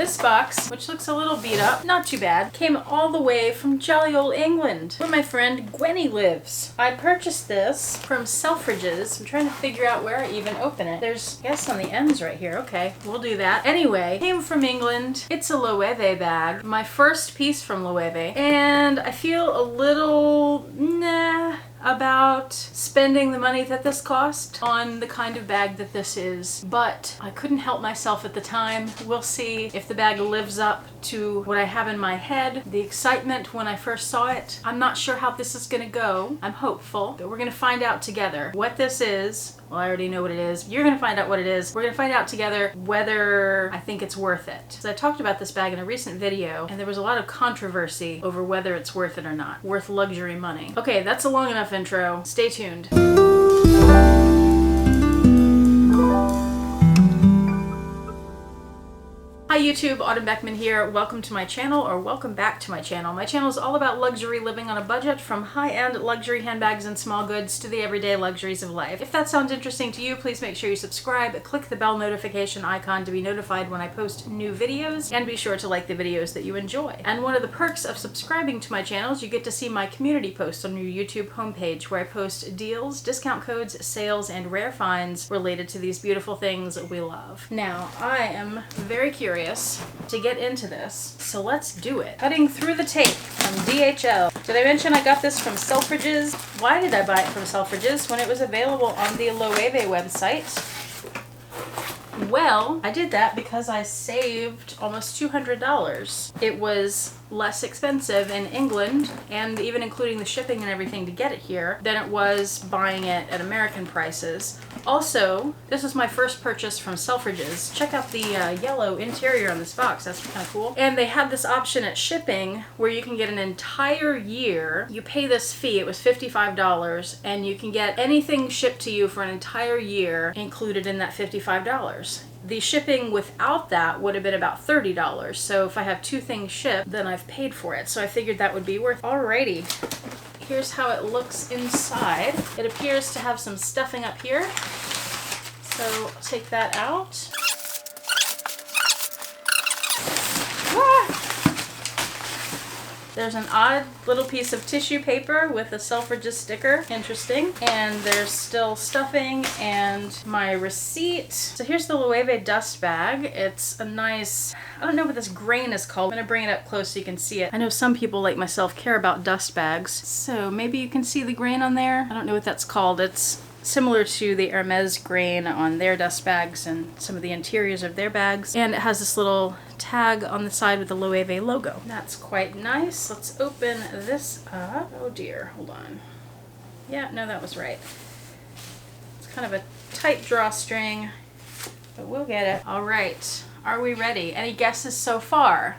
This box, which looks a little beat up, not too bad, came all the way from jolly old England, where my friend Gwenny lives. I purchased this from Selfridges. I'm trying to figure out where I even open it. There's, I guess, on the ends right here. Okay, we'll do that. Anyway, came from England. It's a Loewe bag. My first piece from Loewe. And I feel a little about spending the money that this cost on the kind of bag that this is, but I couldn't help myself at the time. We'll see if the bag lives up to what I have in my head, the excitement when I first saw it. I'm not sure how this is gonna go. I'm hopeful, but we're gonna find out together what this is. Well, I already know what it is. You're gonna find out what it is. We're gonna find out together whether I think it's worth it. So I talked about this bag in a recent video, and there was a lot of controversy over whether it's worth it or not. Worth luxury money. Okay, that's a long enough intro. Stay tuned. Hi YouTube, Autumn Beckman here. Welcome to my channel, or welcome back to my channel. My channel is all about luxury living on a budget, from high-end luxury handbags and small goods to the everyday luxuries of life. If that sounds interesting to you, please make sure you subscribe, click the bell notification icon to be notified when I post new videos, and be sure to like the videos that you enjoy. And one of the perks of subscribing to my channel is you get to see my community posts on your YouTube homepage, where I post deals, discount codes, sales, and rare finds related to these beautiful things we love. Now, I am very curious to get into this, so let's do it. Cutting through the tape from DHL. Did I mention I got this from Selfridges? Why did I buy it from Selfridges when it was available on the Loewe website? Well, I did that because I saved almost $200. It was less expensive in England, and even including the shipping and everything to get it here, than it was buying it at American prices. Also, this was my first purchase from Selfridges. Check out the yellow interior on this box. That's kind of cool. And they had this option at shipping where you can get an entire year. You pay this fee, it was $55, and you can get anything shipped to you for an entire year included in that $55. The shipping without that would have been about $30. So if I have two things shipped, then I've paid for it. So I figured that would be worth it. Alrighty. Here's how it looks inside. It appears to have some stuffing up here. So I'll take that out. There's an odd little piece of tissue paper with a Selfridges sticker. Interesting. And there's still stuffing and my receipt. So here's the Loewe dust bag. It's a nice, I don't know what this grain is called. I'm gonna bring it up close so you can see it. I know some people like myself care about dust bags. So maybe you can see the grain on there. I don't know what that's called. It's similar to the Hermes grain on their dust bags and some of the interiors of their bags. And it has this little tag on the side with the Loewe logo. That's quite nice. Let's open this up. Oh dear, hold on. Yeah, no, that was right. It's kind of a tight drawstring, but we'll get it. All right, are we ready? Any guesses so far?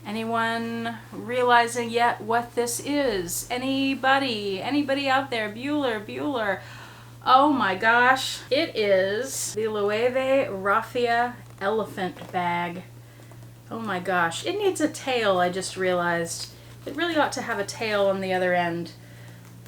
Anyone realizing yet what this is? Anybody? Anybody out there? Bueller. Oh my gosh, it is the Loewe Raffia elephant bag. Oh my gosh, it needs a tail, I just realized. It really ought to have a tail on the other end.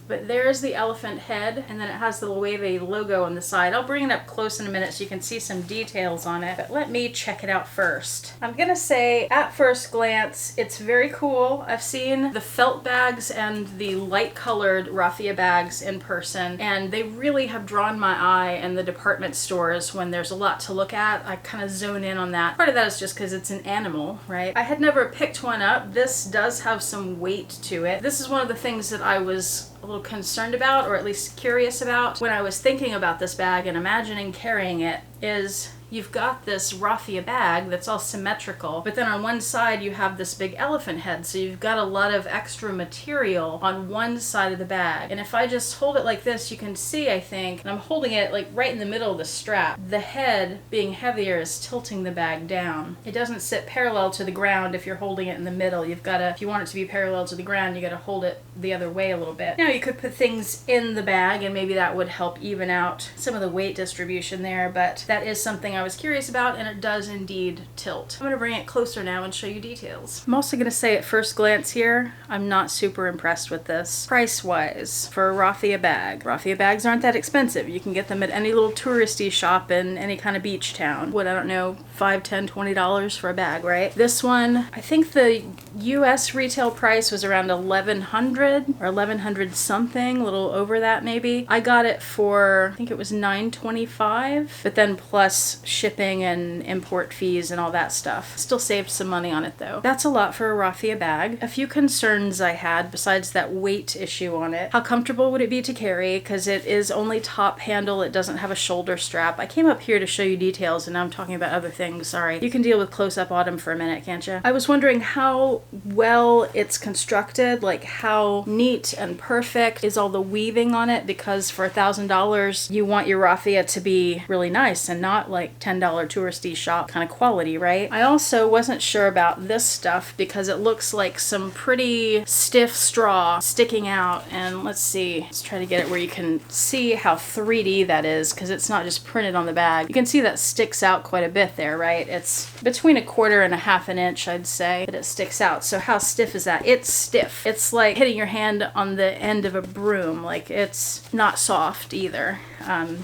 But there's the elephant head, and then it has the Loewe logo on the side. I'll bring it up close in a minute so you can see some details on it, but let me check it out first. I'm gonna say, at first glance, it's very cool. I've seen the felt bags and the light-colored raffia bags in person, and they really have drawn my eye in the department stores when there's a lot to look at. I kind of zone in on that. Part of that is just because it's an animal, right? I had never picked one up. This does have some weight to it. This is one of the things that I was a little concerned about, or at least curious about, when I was thinking about this bag and imagining carrying it, is you've got this raffia bag that's all symmetrical, but then on one side you have this big elephant head, so you've got a lot of extra material on one side of the bag. And if I just hold it like this, you can see, I think, and I'm holding it like right in the middle of the strap, the head being heavier is tilting the bag down. It doesn't sit parallel to the ground if you're holding it in the middle. You've got to, if you want it to be parallel to the ground, you got to hold it the other way a little bit. Now you could put things in the bag and maybe that would help even out some of the weight distribution there, but that is something I was curious about, and it does indeed tilt. I'm gonna bring it closer now and show you details. I'm also gonna say at first glance here, I'm not super impressed with this. Price-wise, for a raffia bag. Raffia bags aren't that expensive. You can get them at any little touristy shop in any kind of beach town. What, I don't know, $5, $10, $20 for a bag, right? This one, I think the US retail price was around $1,100 or $1,100 something, a little over that maybe. I got it for, I think it was $9.25, but then plus shipping and import fees and all that stuff. Still saved some money on it though. That's a lot for a raffia bag. A few concerns I had besides that weight issue on it. How comfortable would it be to carry? Because it is only top handle. It doesn't have a shoulder strap. I came up here to show you details and now I'm talking about other things. Sorry. You can deal with close-up Autumn for a minute, can't you? I was wondering how well it's constructed, like how neat and perfect is all the weaving on it, because for $1,000 you want your raffia to be really nice and not like $10 touristy shop kind of quality, right? I also wasn't sure about this stuff because it looks like some pretty stiff straw sticking out, and let's see, let's try to get it where you can see how 3D that is, because it's not just printed on the bag. You can see that sticks out quite a bit there, right? It's between 1/4 and 1/2 inch, I'd say, that it sticks out. So how stiff is that? It's stiff. It's like hitting your hand on the end of a broom. Like, it's not soft either.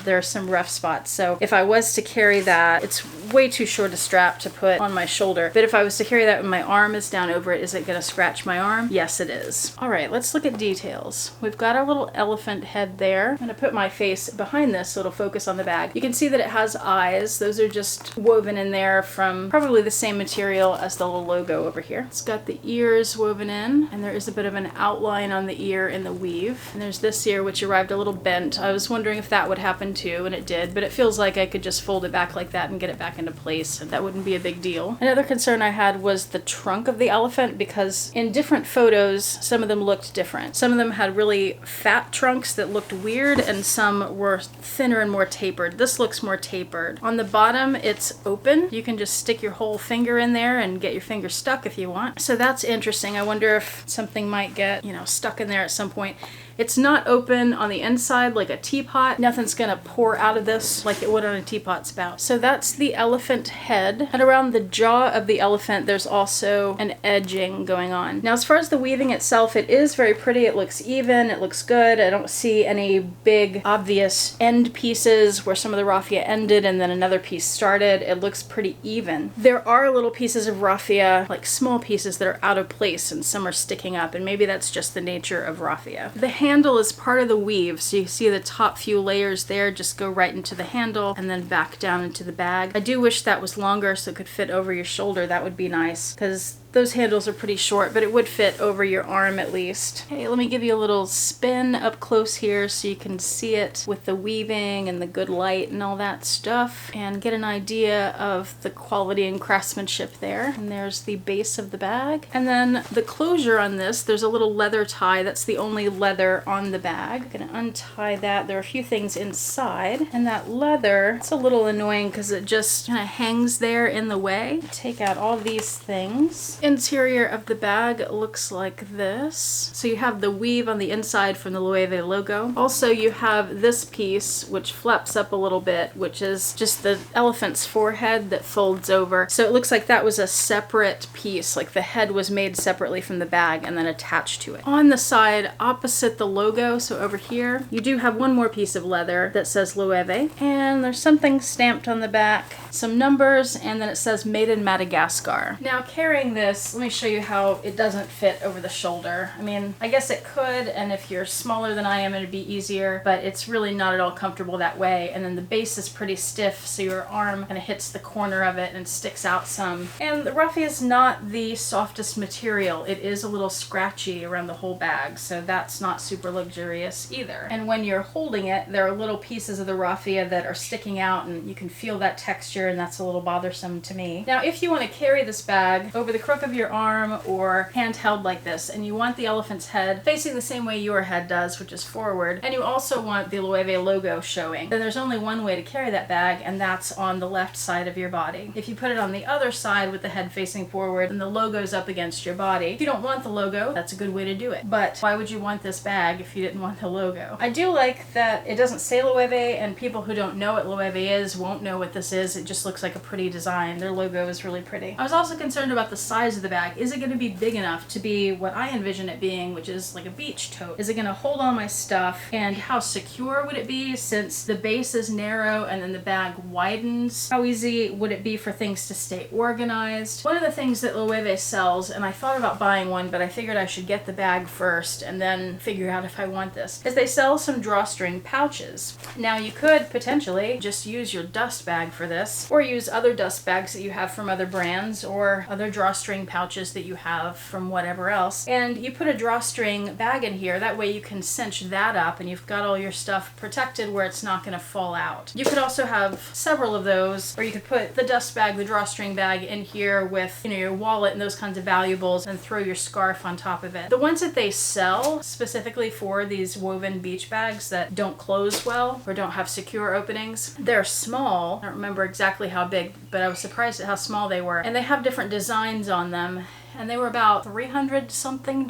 There are some rough spots. So if I was to carry that, it's way too short a strap to put on my shoulder. But if I was to carry that when my arm is down over it, is it going to scratch my arm? Yes, it is. All right, let's look at details. We've got our little elephant head there. I'm going to put my face behind this so it'll focus on the bag. You can see that it has eyes. Those are just woven in there from probably the same material as the little logo over here. It's got the ears woven in, and there is a bit of an outline on the ear in the weave. And there's this ear, which arrived a little bent. I was wondering if that would happen too, and it did, but it feels like I could just fold it back like that and get it back into place, and that wouldn't be a big deal. Another concern I had was the trunk of the elephant, because in different photos, some of them looked different. Some of them had really fat trunks that looked weird, and some were thinner and more tapered. This looks more tapered. On the bottom, it's open. You can just stick your whole finger in there and get your finger stuck if you want. So that's interesting. I wonder if something might get, stuck in there at some point. It's not open on the inside like a teapot. Nothing's gonna pour out of this like it would on a teapot spout. So that's the elephant head. And around the jaw of the elephant, there's also an edging going on. Now, as far as the weaving itself, it is very pretty. It looks even, it looks good. I don't see any big, obvious end pieces where some of the raffia ended and then another piece started. It looks pretty even. There are little pieces of raffia, like small pieces that are out of place, and some are sticking up, and maybe that's just the nature of raffia. The handle is part of the weave, so you see the top few layers there just go right into the handle and then back down into the bag. I do wish that was longer so it could fit over your shoulder. That would be nice, because those handles are pretty short, but it would fit over your arm at least. Okay, let me give you a little spin up close here so you can see it with the weaving and the good light and all that stuff, and get an idea of the quality and craftsmanship there. And there's the base of the bag. And then the closure on this, there's a little leather tie. That's the only leather on the bag. I'm gonna untie that. There are a few things inside, and that leather, it's a little annoying because it just kind of hangs there in the way. Take out all these things. Interior of the bag looks like this. So you have the weave on the inside from the Loewe logo. Also, you have this piece which flaps up a little bit, which is just the elephant's forehead that folds over. So it looks like that was a separate piece, like the head was made separately from the bag and then attached to it. On the side, opposite the logo, so over here, you do have one more piece of leather that says Loewe, and there's something stamped on the back, some numbers, and then it says Made in Madagascar. Now, carrying this, let me show you how it doesn't fit over the shoulder. I mean, I guess it could, and if you're smaller than I am, it'd be easier, but it's really not at all comfortable that way. And then the base is pretty stiff, so your arm kind of hits the corner of it and sticks out some. And the raffia is not the softest material. It is a little scratchy around the whole bag, so that's not super luxurious either. And when you're holding it, there are little pieces of the raffia that are sticking out, and you can feel that texture, and that's a little bothersome to me. Now, if you want to carry this bag over the crook of your arm or handheld like this, and you want the elephant's head facing the same way your head does, which is forward, and you also want the Loewe logo showing, then there's only one way to carry that bag, and that's on the left side of your body. If you put it on the other side with the head facing forward, then the logo's up against your body. If you don't want the logo, that's a good way to do it. But why would you want this bag if you didn't want the logo? I do like that it doesn't say Loewe, and people who don't know what Loewe is won't know what this is. It just looks like a pretty design. Their logo is really pretty. I was also concerned about the size of the bag. Is it going to be big enough to be what I envision it being, which is like a beach tote? Is it going to hold all my stuff? And how secure would it be since the base is narrow and then the bag widens? How easy would it be for things to stay organized? One of the things that Loewe sells, and I thought about buying one, but I figured I should get the bag first and then figure out if I want this, is they sell some drawstring pouches. Now you could potentially just use your dust bag for this, or use other dust bags that you have from other brands or other drawstring pouches that you have from whatever else, and you put a drawstring bag in here. That way you can cinch that up and you've got all your stuff protected where it's not going to fall out. You could also have several of those, or you could put the dust bag, the drawstring bag in here with, you know, your wallet and those kinds of valuables, and throw your scarf on top of it. The ones that they sell specifically for these woven beach bags that don't close well or don't have secure openings, they're small. I don't remember exactly how big, but I was surprised at how small they were. And they have different designs on them, and they were about $300 something,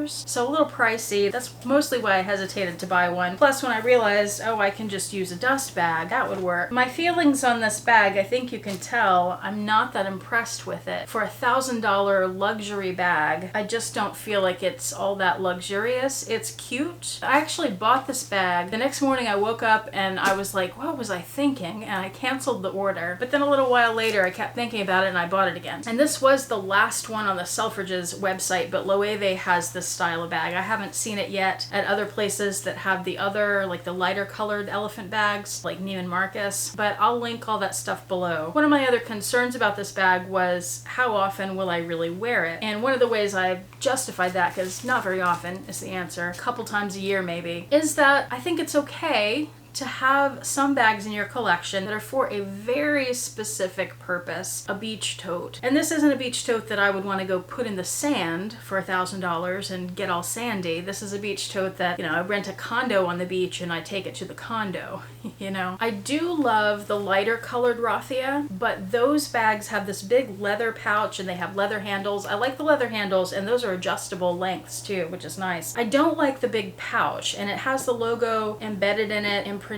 so a little pricey. That's mostly why I hesitated to buy one. Plus, when I realized, oh, I can just use a dust bag, that would work. My feelings on this bag, I think you can tell, I'm not that impressed with it. For a $1,000 luxury bag, I just don't feel like it's all that luxurious. It's cute. I actually bought this bag. The next morning I woke up and I was like, what was I thinking? And I canceled the order. But then a little while later, I kept thinking about it and I bought it again. And this was the last one on the Selfridges website, but Loewe has this style of bag. I haven't seen it yet at other places that have the other, like the lighter colored elephant bags, like Neiman Marcus, but I'll link all that stuff below. One of my other concerns about this bag was how often will I really wear it? And one of the ways I justified that, because not very often is the answer, a couple times a year maybe, is that I think it's okay to have some bags in your collection that are for a very specific purpose, a beach tote. And this isn't a beach tote that I would want to go put in the sand for $1,000 and get all sandy. This is a beach tote that, you know, I rent a condo on the beach and I take it to the condo, you know. I do love the lighter colored raffia, but those bags have this big leather pouch and they have leather handles. I like the leather handles, and those are adjustable lengths too, which is nice. I don't like the big pouch, and it has the logo embedded in it, imprinted,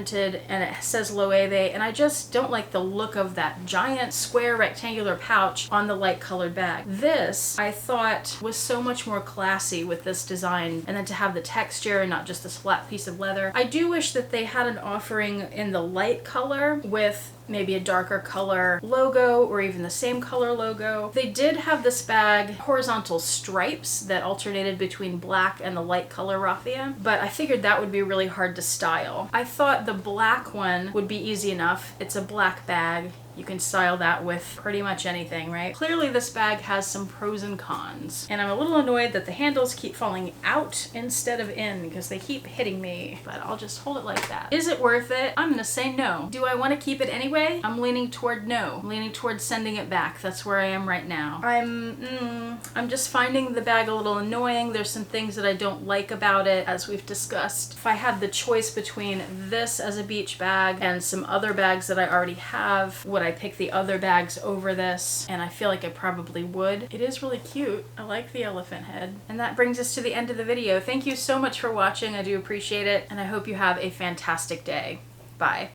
and it says Loewe, and I just don't like the look of that giant square rectangular pouch on the light colored bag. This I thought was so much more classy with this design, and then to have the texture and not just this flat piece of leather. I do wish that they had an offering in the light color with maybe a darker color logo or even the same color logo. They did have this bag horizontal stripes that alternated between black and the light color raffia, but I figured that would be really hard to style. I thought the black one would be easy enough. It's a black bag. You can style that with pretty much anything, right? Clearly this bag has some pros and cons, and I'm a little annoyed that the handles keep falling out instead of in because they keep hitting me, but I'll just hold it like that. Is it worth it? I'm gonna say no. Do I want to keep it anyway? I'm leaning toward no. I'm leaning toward sending it back. That's where I am right now. I'm just finding the bag a little annoying. There's some things that I don't like about it, as we've discussed. If I had the choice between this as a beach bag and some other bags that I already have, would I pick the other bags over this? And I feel like I probably would. It is really cute. I like the elephant head. And that brings us to the end of the video. Thank you so much for watching. I do appreciate it, and I hope you have a fantastic day. Bye.